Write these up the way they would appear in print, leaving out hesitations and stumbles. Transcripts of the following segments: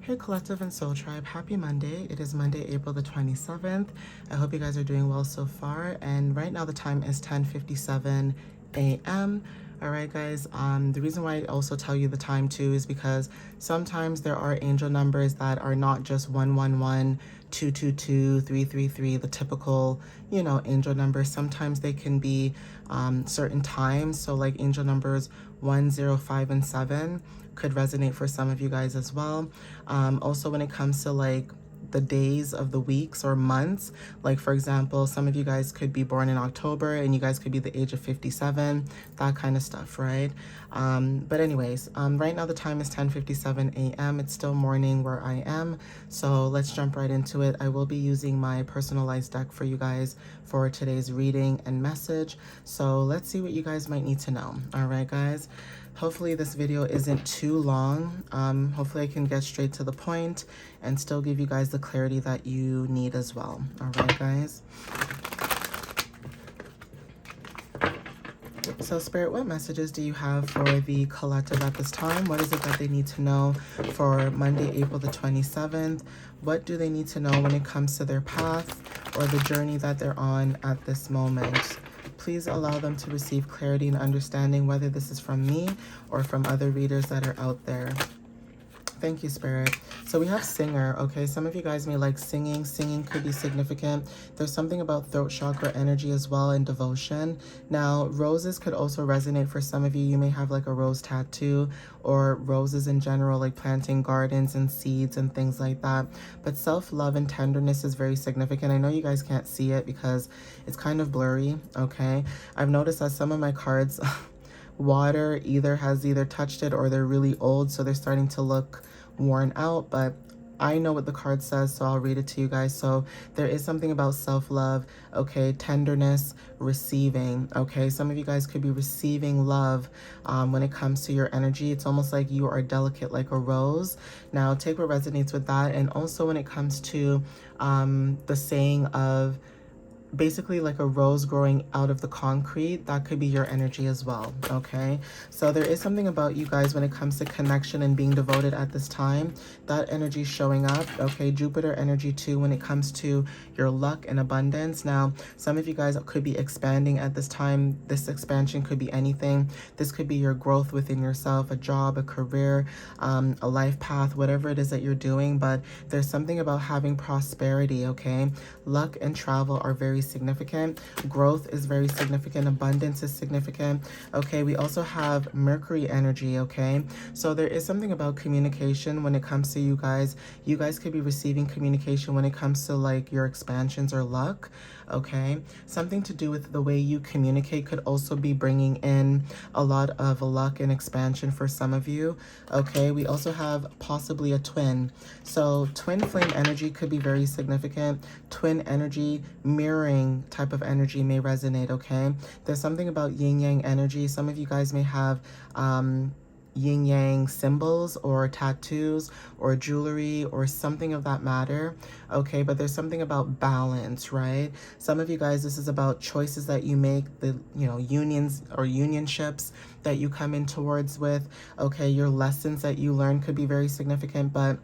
Hey Collective and Soul Tribe, happy Monday. It is Monday, April the 27th. I hope you guys are doing well so far. And right now the time is 10:57 a.m. All right, guys. The reason why I also tell you the time too is because sometimes there are angel numbers that are not just 111, 222, 333, the typical, angel numbers. Sometimes they can be certain times. So like angel numbers 1, 0, 5, and 7 could resonate for some of you guys as well. Also, when it comes to like the days of the weeks or months, like for example, some of you guys could be born in October and you guys could be the age of 57, that kind of stuff, right? But anyways, right now the time is 10:57 a.m. It's still morning where I am, so let's jump right into it. I will be using my personalized deck for you guys for today's reading and message, so let's see what you guys might need to know. All right, guys. Hopefully this video isn't too long. Hopefully I can get straight to the point and still give you guys the clarity that you need as well. All right, guys. So Spirit, what messages do you have for the collective at this time? What is it that they need to know for Monday, April the 27th? What do they need to know when it comes to their path or the journey that they're on at this moment? Please allow them to receive clarity and understanding, whether this is from me or from other readers that are out there. Thank you, Spirit. So we have singer, okay? Some of you guys may like singing. Singing could be significant. There's something about throat chakra energy as well and devotion. Now, roses could also resonate for some of you. You may have like a rose tattoo or roses in general, like planting gardens and seeds and things like that. But self-love and tenderness is very significant. I know you guys can't see it because it's kind of blurry, okay? I've noticed that some of my cards... water has either touched it or they're really old, so they're starting to look worn out, but I know what the card says, so I'll read it to you guys. So there is something about self-love, okay, tenderness, receiving, okay? Some of you guys could be receiving love when it comes to your energy. It's almost like you are delicate like a rose. Now take what resonates with that. And also when it comes to the saying of basically like a rose growing out of the concrete, that could be your energy as well, okay? So there is something about you guys when it comes to connection and being devoted at this time. That energy showing up, okay? Jupiter energy too when it comes to your luck and abundance. Now, some of you guys could be expanding at this time. This expansion could be anything. This could be your growth within yourself, a job, a career, a life path, whatever it is that you're doing. But there's something about having prosperity, okay? Luck and travel are very significant. Growth is very significant. Abundance is significant. Okay, we also have Mercury energy, okay? So there is something about communication when it comes to you guys. You guys could be receiving communication when it comes to like your expansions or luck, okay? Something to do with the way you communicate could also be bringing in a lot of luck and expansion for some of you, okay? We also have possibly a twin. So twin flame energy could be very significant. Twin energy, mirroring type of energy may resonate, okay? There's something about yin yang energy. Some of you guys may have yin yang symbols or tattoos or jewelry or something of that matter, okay? But there's something about balance, right? Some of you guys, this is about choices that you make, the unions or unionships that you come in towards with, okay? Your lessons that you learn could be very significant, but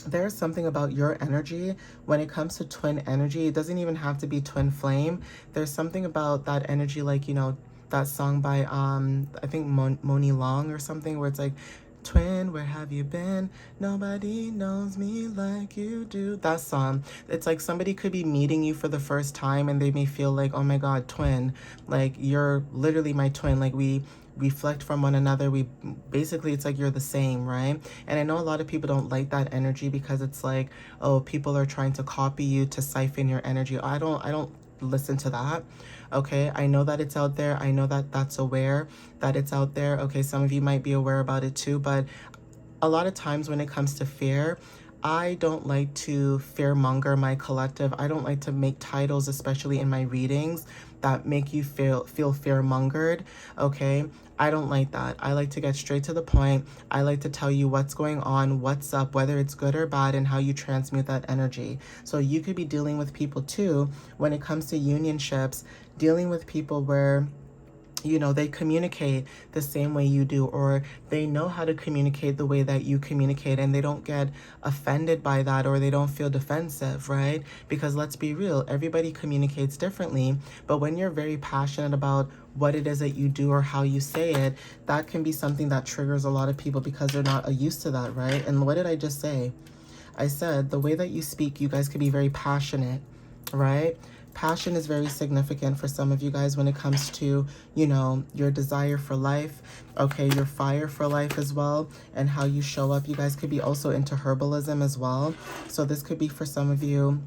there's something about your energy when it comes to twin energy. It doesn't even have to be twin flame. There's something about that energy, like, that song by I think Moni Long or something, where it's like, twin, where have you been? Nobody knows me like you do. That song. It's like somebody could be meeting you for the first time and they may feel like, oh my God, twin. Like, you're literally my twin. Like, we reflect from one another. We basically, it's like you're the same, right? And I know a lot of people don't like that energy because it's like, oh, people are trying to copy you to siphon your energy. I don't listen to that, okay? I know that it's out there. I know that that's aware that it's out there, okay? Some of you might be aware about it too, but a lot of times when it comes to fear, I don't like to fearmonger my collective. I don't like to make titles, especially in my readings, that make you feel fearmongered, okay? I don't like that. I like to get straight to the point. I like to tell you what's going on, what's up, whether it's good or bad, and how you transmute that energy. So you could be dealing with people too, when it comes to unionships, dealing with people where you know, they communicate the same way you do, or they know how to communicate the way that you communicate, and they don't get offended by that, or they don't feel defensive, right? Because let's be real, everybody communicates differently, but when you're very passionate about what it is that you do or how you say it, that can be something that triggers a lot of people because they're not used to that, right? And what did I just say? I said the way that you speak, you guys could be very passionate, right? Passion is very significant for some of you guys when it comes to, you know, your desire for life, okay, your fire for life as well, and how you show up. You guys could be also into herbalism as well. So this could be for some of you,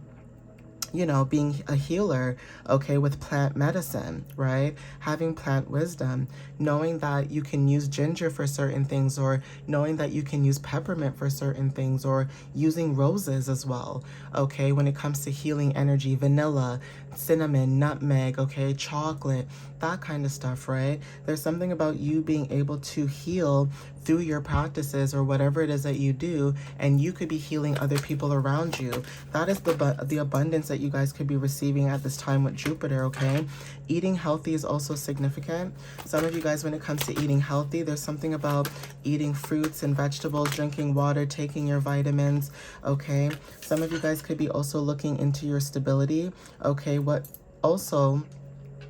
you know, being a healer, okay, with plant medicine, right? Having plant wisdom, knowing that you can use ginger for certain things, or knowing that you can use peppermint for certain things, or using roses as well, okay, when it comes to healing energy, vanilla, cinnamon, nutmeg, okay, chocolate, that kind of stuff, right? There's something about you being able to heal through your practices or whatever it is that you do, and you could be healing other people around you. That is the abundance that you guys could be receiving at this time with Jupiter, okay? Eating healthy is also significant. Some of you guys, when it comes to eating healthy, there's something about eating fruits and vegetables, drinking water, taking your vitamins, okay? Some of you guys could be also looking into your stability, okay? What also,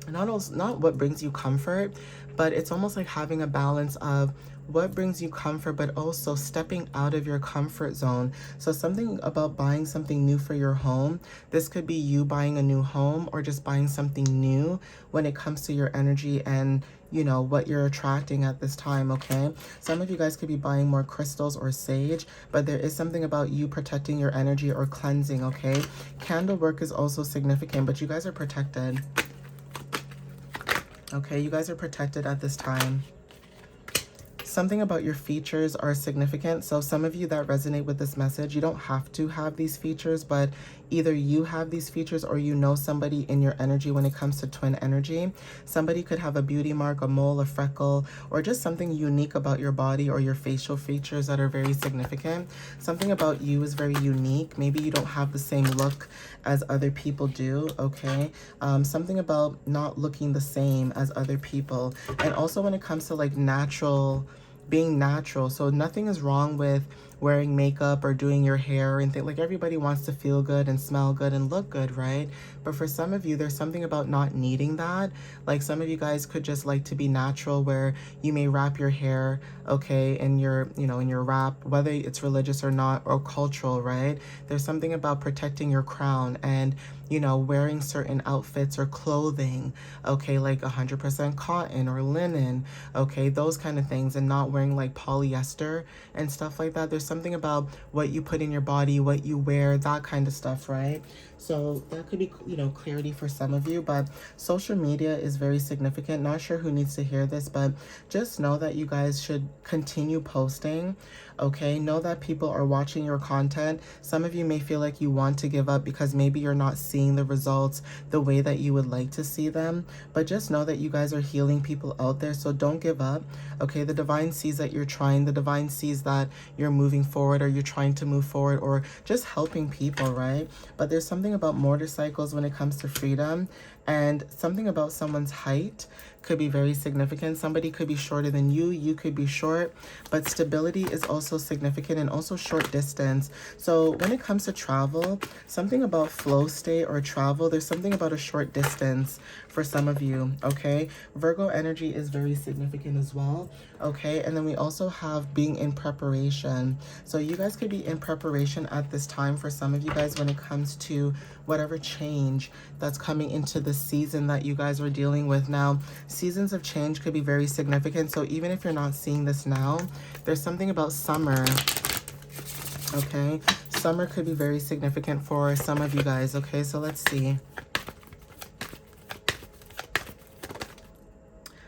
not what brings you comfort, but it's almost like having a balance of what brings you comfort, but also stepping out of your comfort zone. So something about buying something new for your home. This could be you buying a new home, or just buying something new when it comes to your energy and, you know, what you're attracting at this time, okay? Some of you guys could be buying more crystals or sage, but there is something about you protecting your energy or cleansing, okay? Candle work is also significant, but you guys are protected. Okay, you guys are protected at this time. Something about your features are significant. So some of you that resonate with this message, you don't have to have these features, but either you have these features or you know somebody in your energy when it comes to twin energy. Somebody could have a beauty mark, a mole, a freckle, or just something unique about your body or your facial features that are very significant. Something about you is very unique. Maybe you don't have the same look as other people do, okay? Something about not looking the same as other people. And also when it comes to like being natural. So nothing is wrong with wearing makeup or doing your hair and things. Like, everybody wants to feel good and smell good and look good, right? But for some of you, there's something about not needing that. Like, some of you guys could just like to be natural, where you may wrap your hair, okay, in your, you know, in your wrap, whether it's religious or not, or cultural, right? There's something about protecting your crown and, you know, wearing certain outfits or clothing, okay, like 100% cotton or linen, okay, those kind of things, and not wearing like polyester and stuff like that. There's something about what you put in your body, what you wear, that kind of stuff, right? So that could be, you know, clarity for some of you, but social media is very significant. Not sure who needs to hear this, but just know that you guys should continue posting, okay? Know that people are watching your content. Some of you may feel like you want to give up because maybe you're not seeing the results the way that you would like to see them, but just know that you guys are healing people out there, so don't give up, okay? The divine sees that you're trying. The divine sees that you're moving forward, or you're trying to move forward, or just helping people, right? But there's something about motorcycles when it comes to freedom, and something about someone's height could be very significant. Somebody could be shorter than you, you could be short, but stability is also significant, and also short distance. So when it comes to travel, something about flow state or travel, there's something about a short distance for some of you, okay? Virgo energy is very significant as well, okay? And then we also have being in preparation. So you guys could be in preparation at this time for some of you guys when it comes to whatever change that's coming into the season that you guys are dealing with now. Seasons of change could be very significant. So even if you're not seeing this now, there's something about summer, okay? Summer could be very significant for some of you guys, okay? So let's see.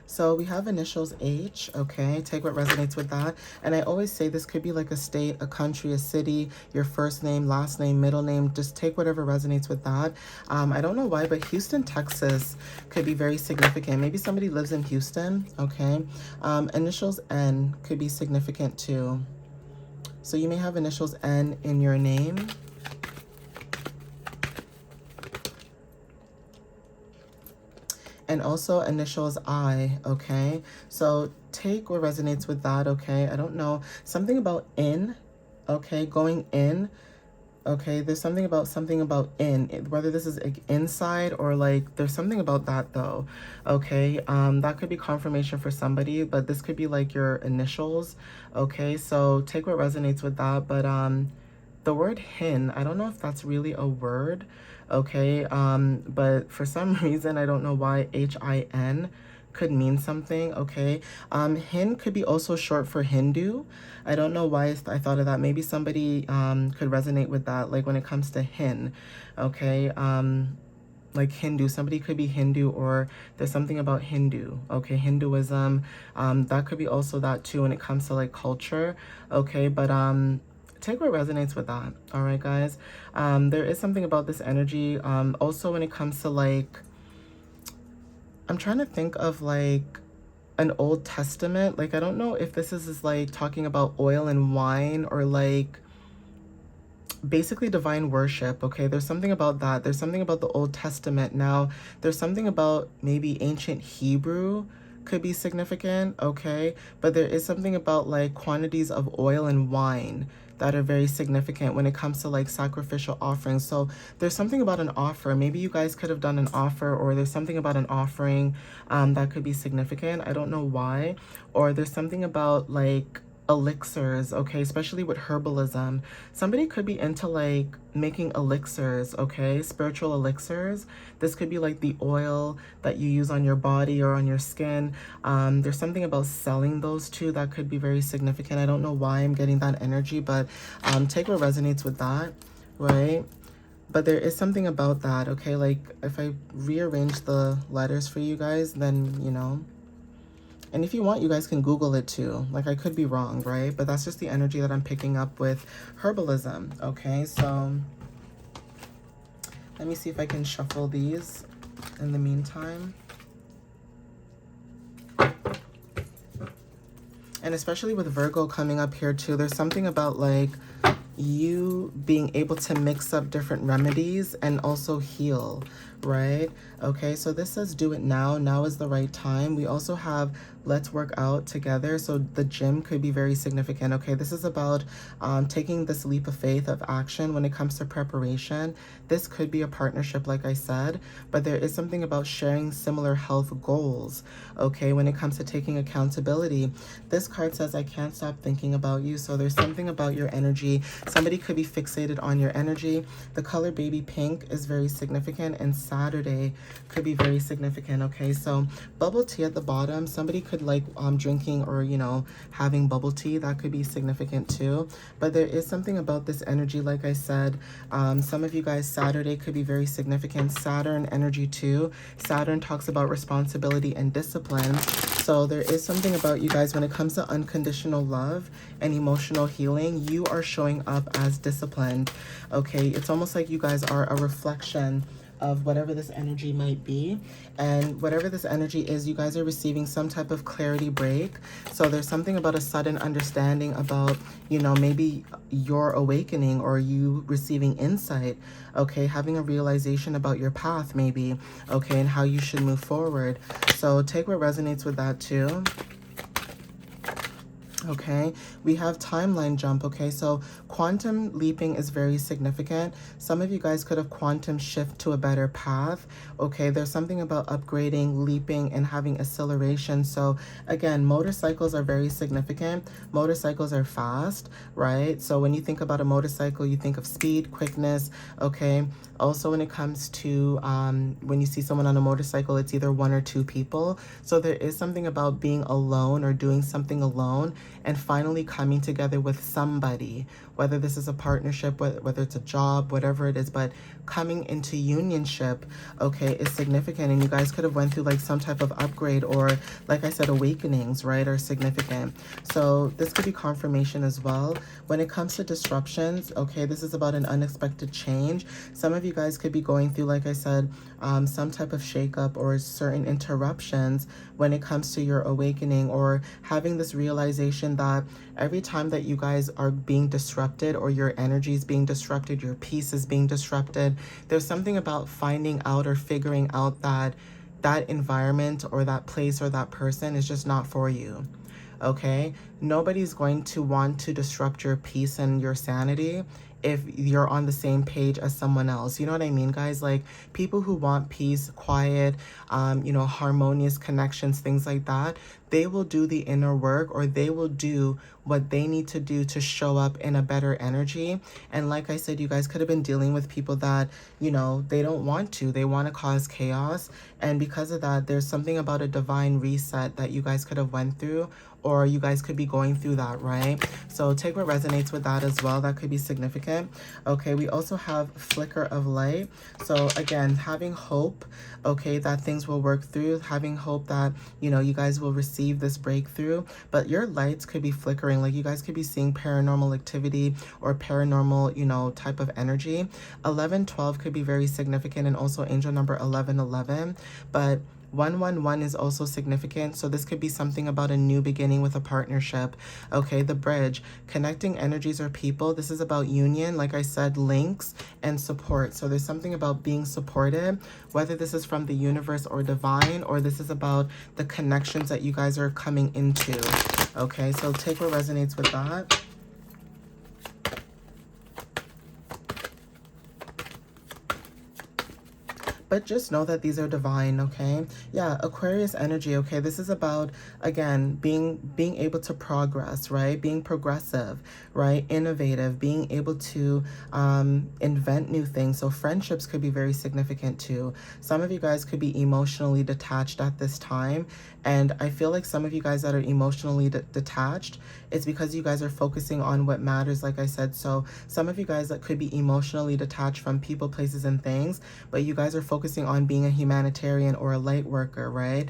So we have initials H, okay? Take what resonates with that. And I always say this could be like a state, a country, a city, your first name, last name, middle name. Just take whatever resonates with that. I don't know why, but Houston, Texas could be very significant. Maybe somebody lives in Houston, okay? Initials N could be significant too. So you may have initials N in your name. and also initials I, okay? So take what resonates with that, okay? I don't know. Something about in, okay? Going in, okay? There's something about in, whether this is like inside or like, there's something about that though, okay? That could be confirmation for somebody, but this could be like your initials, okay? So take what resonates with that, but the word hin, I don't know if that's really a word, okay? But for some reason, I don't know why Hin could mean something, okay? Hin could be also short for Hindu. I don't know why I thought of that. Maybe somebody could resonate with that, like when it comes to hin, okay? Like Hindu, somebody could be Hindu, or there's something about Hindu, okay? Hinduism, that could be also that too when it comes to like culture, okay? But take what resonates with that, all right, guys? There is something about this energy. Also when it comes to like, I'm trying to think of like an Old Testament. Like, I don't know if this is like talking about oil and wine, or like basically divine worship, okay? There's something about that. There's something about the Old Testament. Now, there's something about maybe ancient Hebrew could be significant, okay? But there is something about like quantities of oil and wine that are very significant when it comes to like sacrificial offerings. So there's something about an offer. Maybe you guys could have done an offer, or there's something about an offering that could be significant. I don't know why. Or there's something about like elixirs, okay? Especially with herbalism. Somebody could be into like making elixirs, okay? Spiritual elixirs. This could be like the oil that you use on your body or on your skin. There's something about selling those too that could be very significant. I don't know why I'm getting that energy, but take what resonates with that, right? But there is something about that, okay? Like if I rearrange the letters for you guys, then, you know, and if you want, you guys can Google it too. Like, I could be wrong, right? But that's just the energy that I'm picking up with herbalism, okay? So let me see if I can shuffle these in the meantime. And especially with Virgo coming up here too, there's something about like you being able to mix up different remedies and also heal, right? Okay, so this says do it now. Now is the right time. We also have let's work out together. So the gym could be very significant. Okay, this is about taking this leap of faith of action when it comes to preparation. This could be a partnership, like I said, but there is something about sharing similar health goals, okay, when it comes to taking accountability. This card says, I can't stop thinking about you. So there's something about your energy. Somebody could be fixated on your energy. The color baby pink is very significant, and Saturday could be very significant, okay? So bubble tea at the bottom. Somebody could like drinking or, you know, having bubble tea. That could be significant too. But there is something about this energy, like I said. Some of you guys, Saturday could be very significant. Saturn energy too. Saturn talks about responsibility and discipline. So there is something about you guys when it comes to unconditional love and emotional healing. You are showing up as disciplined, okay? It's almost like you guys are a reflection of whatever this energy might be. And whatever this energy is, you guys are receiving some type of clarity break. So there's something about a sudden understanding about, you know, maybe your awakening or you receiving insight, okay? Having a realization about your path maybe, okay? And how you should move forward. So take what resonates with that too. Okay, we have timeline jump. Okay, so quantum leaping is very significant. Some of you guys could have quantum shift to a better path. Okay, there's something about upgrading, leaping, and having acceleration. So again, motorcycles are very significant. Motorcycles are fast, right? So when you think about a motorcycle, you think of speed, quickness. Okay, also when it comes to when you see someone on a motorcycle, it's either one or two people. So there is something about being alone or doing something alone and finally coming together with somebody, whether this is a partnership, whether it's a job, whatever it is, but coming into unionship, okay, is significant. And you guys could have went through like some type of upgrade or, like I said, awakenings, right, are significant. So this could be confirmation as well. When it comes to disruptions, okay, this is about an unexpected change. Some of you guys could be going through, like I said, some type of shakeup or certain interruptions when it comes to your awakening, or having this realization that every time that you guys are being disrupted or your energy is being disrupted, your peace is being disrupted, there's something about finding out or figuring out that that environment or that place or that person is just not for you. Okay? Nobody's going to want to disrupt your peace and your sanity if you're on the same page as someone else. You know what I mean, guys? Like, people who want peace, quiet, harmonious connections, things like that, they will do the inner work, or they will do what they need to do to show up in a better energy. And like I said, you guys could have been dealing with people that, they don't want to. They want to cause chaos. And because of that, there's something about a divine reset that you guys could have went through, or you guys could be going through that, right? So take what resonates with that as well. That could be significant. Okay, we also have flicker of light. So again, having hope, okay, that things will work through, having hope that, you guys will receive this breakthrough. But your lights could be flickering. Like, you guys could be seeing paranormal activity or paranormal, type of energy. 1112 could be very significant, and also angel number 1111. But 111 is also significant. So this could be something about a new beginning with a partnership. Okay, the bridge, connecting energies or people. This is about union, like I said, links and support. So there's something about being supported, whether this is from the universe or divine, or this is about the connections that you guys are coming into. Okay, so take what resonates with that. But just know that these are divine, okay? Yeah, Aquarius energy, okay? This is about, again, being able to progress, right? Being progressive, right? Innovative, being able to invent new things. So friendships could be very significant too. Some of you guys could be emotionally detached at this time. And I feel like some of you guys that are emotionally detached, it's because you guys are focusing on what matters, like I said. So some of you guys that could be emotionally detached from people, places, and things, but you guys are focusing on being a humanitarian or a light worker, right?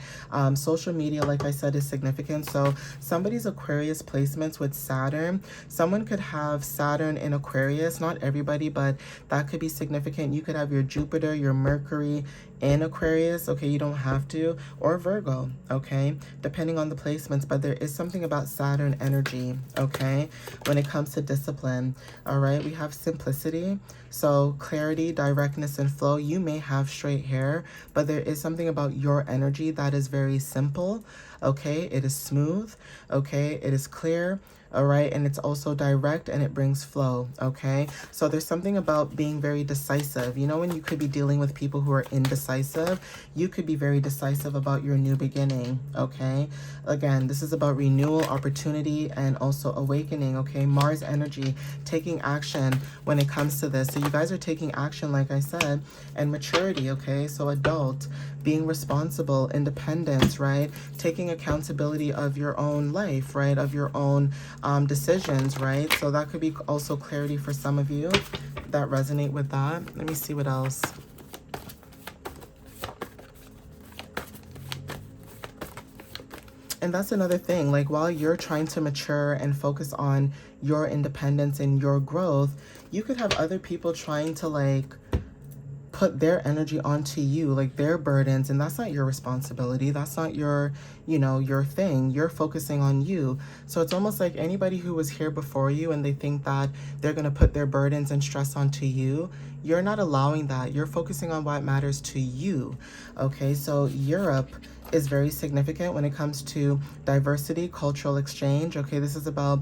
Social media, like I said, is significant. So somebody's Aquarius placements with Saturn, someone could have Saturn in Aquarius, not everybody, but that could be significant. You could have your Jupiter, your Mercury in Aquarius, okay? You don't have to, or Virgo, okay? Depending on the placements, but there is something about Saturn energy, okay? When it comes to discipline, all right? We have simplicity, so clarity, directness, and flow. You may have straight hair, but there is something about your energy that is very simple, okay? It is smooth, okay? It is clear, all right? And it's also direct, and it brings flow, okay? So there's something about being very decisive. When you could be dealing with people who are indecisive, you could be very decisive about your new beginning, okay? Again, this is about renewal, opportunity, and also awakening, okay? Mars energy, taking action when it comes to this. So you guys are taking action, like I said, and maturity, okay? So adult, being responsible, independence, right? Taking accountability of your own life, right? Of your own decisions, right? So that could be also clarity for some of you that resonate with that. Let me see what else. And that's another thing, like, while you're trying to mature and focus on your independence and your growth, you could have other people trying to, like, put their energy onto you, like their burdens, and that's not your responsibility. That's not your, your thing. You're focusing on you. So it's almost like anybody who was here before you and they think that they're going to put their burdens and stress onto you, you're not allowing that. You're focusing on what matters to you. Okay, so Europe is very significant when it comes to diversity, cultural exchange. Okay, this is about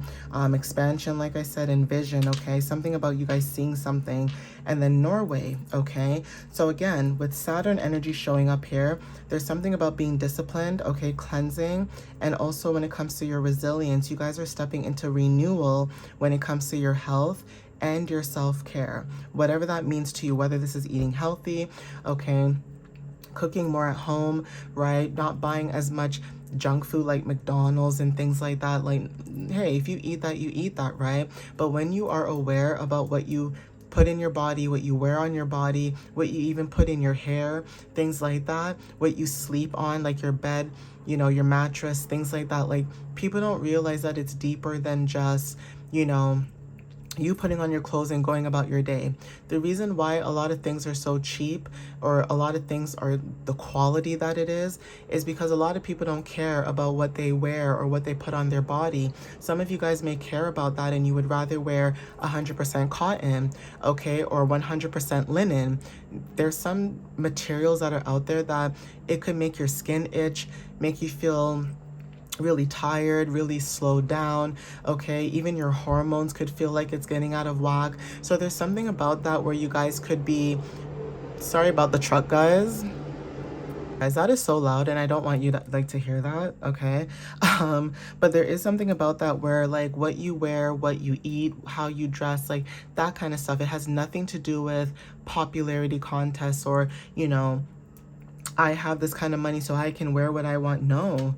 expansion, like I said, and vision. Okay, something about you guys seeing something. And then Norway. Okay, so again, with Saturn energy showing up here, there's something about being disciplined, okay, cleansing, and also when it comes to your resilience, you guys are stepping into renewal when it comes to your health and your self-care, whatever that means to you, whether this is eating healthy, okay, cooking more at home, right? Not buying as much junk food like McDonald's and things like that. Like, hey, if you eat that, you eat that, right? But when you are aware about what you put in your body, what you wear on your body, what you even put in your hair, things like that, what you sleep on, like your bed, your mattress, things like that. Like, people don't realize that it's deeper than just, you putting on your clothes and going about your day. The reason why a lot of things are so cheap, or a lot of things are the quality that it is because a lot of people don't care about what they wear or what they put on their body. Some of you guys may care about that and you would rather wear 100% cotton, okay, or 100% linen. There's some materials that are out there that it could make your skin itch, make you feel really tired, really slowed down, okay? Even your hormones could feel like it's getting out of whack. So there's something about that where you guys could be, sorry about the truck, guys. Guys, that is so loud and I don't want you to like to hear that, okay? But there is something about that where like what you wear, what you eat, how you dress, like that kind of stuff. It has nothing to do with popularity contests or, you know, I have this kind of money so I can wear what I want. No.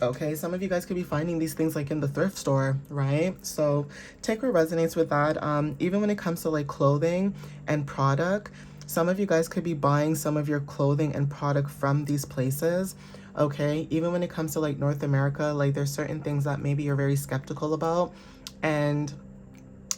Okay, some of you guys could be finding these things like in the thrift store, right? So take what resonates with that. Even when it comes to like clothing and product, some of you guys could be buying some of your clothing and product from these places. Okay, even when it comes to like North America, like there's certain things that maybe you're very skeptical about, and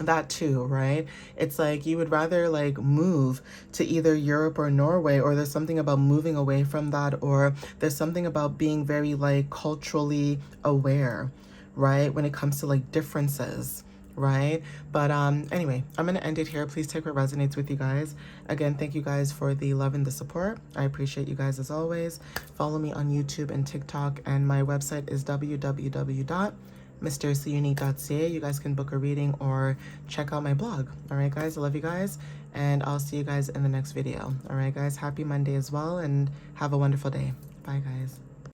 that too, right? It's like you would rather like move to either Europe or Norway, or there's something about moving away from that, or there's something about being very like culturally aware, right? When it comes to like differences, right? But anyway, I'm gonna end it here. Please take what resonates with you guys. Again, thank you guys for the love and the support. I appreciate you guys as always. Follow me on YouTube and TikTok, and my website is www.mysteriouslyunique.ca. You guys can book a reading or check out my blog. All right, guys, I love you guys, and I'll see you guys in the next video. All right, guys, happy Monday as well, and have a wonderful day. Bye, guys.